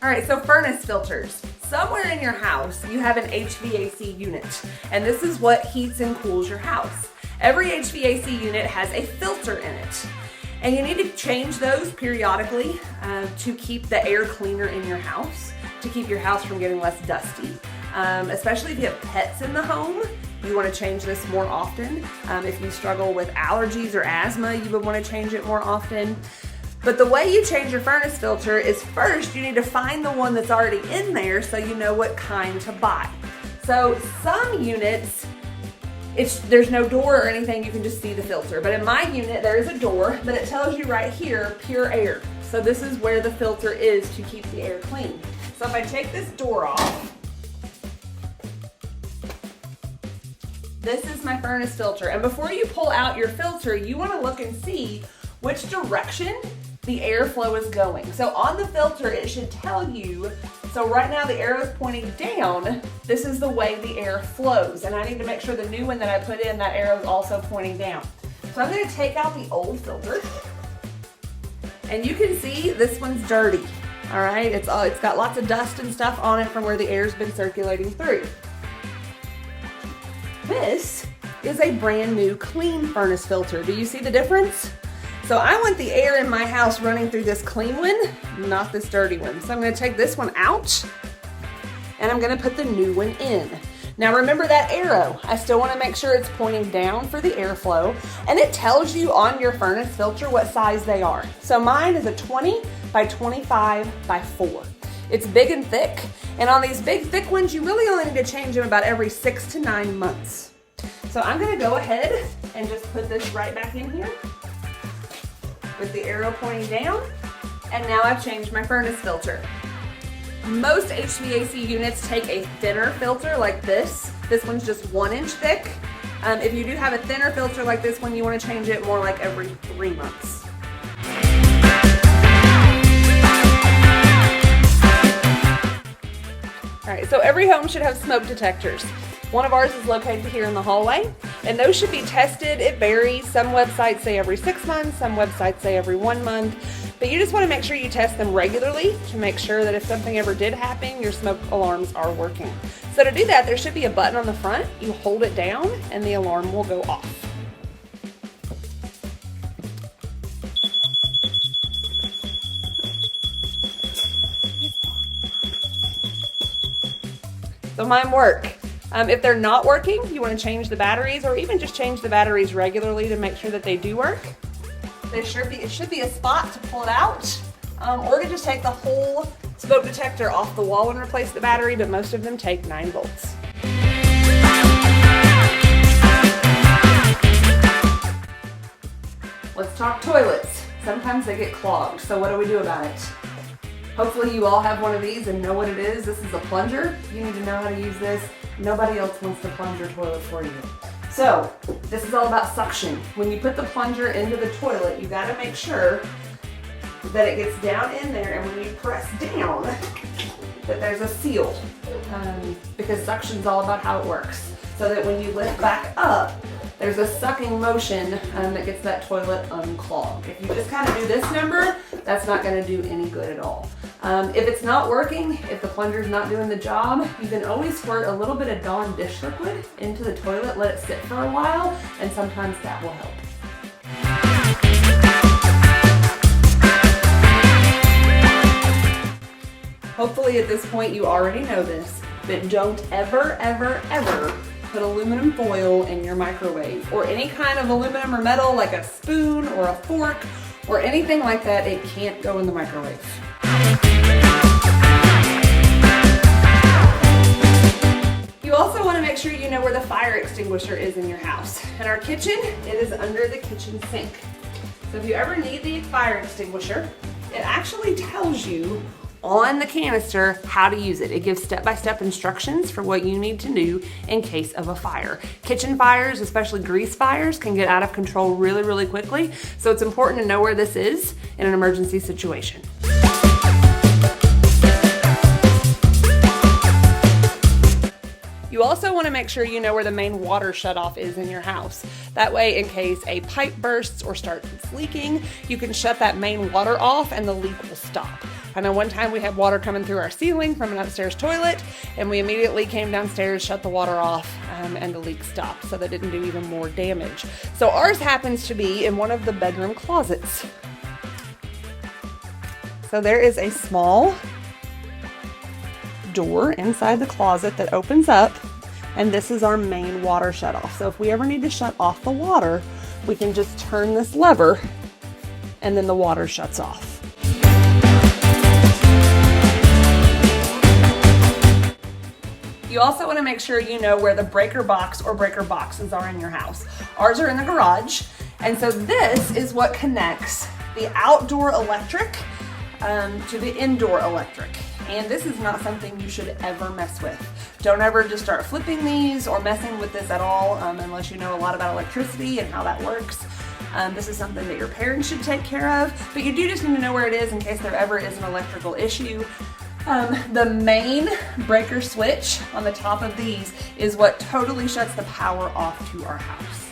All right, so furnace filters. Somewhere in your house, you have an HVAC unit, and this is what heats and cools your house. Every HVAC unit has a filter in it, and you need to change those periodically to keep the air cleaner in your house, to keep your house from getting less dusty. Especially if you have pets in the home, you want to change this more often. If you struggle with allergies or asthma, you would want to change it more often. But the way you change your furnace filter is first you need to find the one that's already in there so you know what kind to buy. So some units, there's no door or anything, you can just see the filter. But in my unit, there is a door, but it tells you right here, pure air. So this is where the filter is to keep the air clean. So if I take this door off, this is my furnace filter. And before you pull out your filter, you want to look and see which direction the airflow is going. So on the filter, it should tell you, so right now the arrow is pointing down, this is the way the air flows. And I need to make sure the new one that I put in, that arrow is also pointing down. So I'm gonna take out the old filter. And you can see this one's dirty, all right? It's got lots of dust and stuff on it from where the air's been circulating through. This is a brand new clean furnace filter. Do you see the difference? So I want the air in my house running through this clean one, not this dirty one. So I'm gonna take this one out and I'm gonna put the new one in. Now remember that arrow, I still wanna make sure it's pointing down for the airflow, and it tells you on your furnace filter what size they are. So mine is a 20 by 25 by 4. It's big and thick, and on these big thick ones, you really only need to change them about every 6 to 9 months. So I'm gonna go ahead and just put this right back in here with the arrow pointing down, and now I've changed my furnace filter. Most HVAC units take a thinner filter like this. This one's just 1 inch thick. If you do have a thinner filter like this one, you want to change it more like every 3 months. All right, so every home should have smoke detectors. One of ours is located here in the hallway, and those should be tested. It varies. Some websites say every 6 months, some websites say every 1 month, but you just want to make sure you test them regularly to make sure that if something ever did happen, your smoke alarms are working. So to do that, there should be a button on the front. You hold it down and the alarm will go off. So mine work. If they're not working, you want to change the batteries, or even just change the batteries regularly to make sure that they do work. It should be a spot to pull it out, or to just take the whole smoke detector off the wall and replace the battery, but most of them take 9 volts. Let's talk toilets. Sometimes they get clogged, so what do we do about it? Hopefully you all have one of these and know what it is. This is a plunger. You need to know how to use this. Nobody else wants to plunge your toilet for you. So this is all about suction. When you put the plunger into the toilet, you gotta make sure that it gets down in there, and when you press down, that there's a seal, because suction's all about how it works. So that when you lift back up, there's a sucking motion that gets that toilet unclogged. If you just kind of do this number, that's not gonna do any good at all. If it's not working, if the plunger's not doing the job, you can always squirt a little bit of Dawn dish liquid into the toilet, let it sit for a while, and sometimes that will help. Hopefully at this point you already know this, but don't ever, ever, ever put aluminum foil in your microwave, or any kind of aluminum or metal like a spoon or a fork or anything like that. It can't go in the microwave. You also want to make sure you know where the fire extinguisher is in your house. In our kitchen, it is under the kitchen sink. So if you ever need the fire extinguisher, it actually tells you on the canister how to use it. It gives step-by-step instructions for what you need to do in case of a fire. Kitchen fires, especially grease fires, can get out of control really, really quickly. So it's important to know where this is in an emergency situation. You also want to make sure you know where the main water shutoff is in your house. That way, in case a pipe bursts or starts leaking, you can shut that main water off and the leak will stop. I know one time we had water coming through our ceiling from an upstairs toilet, and we immediately came downstairs, shut the water off, and the leak stopped, so that didn't do even more damage. So ours happens to be in one of the bedroom closets. So there is a small door inside the closet that opens up, and this is our main water shutoff. So if we ever need to shut off the water, we can just turn this lever and then the water shuts off. You also want to make sure you know where the breaker box or breaker boxes are in your house. Ours are in the garage, and so this is what connects the outdoor electric to the indoor electric. And this is not something you should ever mess with. Don't ever just start flipping these or messing with this at all unless you know a lot about electricity and how that works. This is something that your parents should take care of, but you do just need to know where it is in case there ever is an electrical issue. The main breaker switch on the top of these is what totally shuts the power off to our house.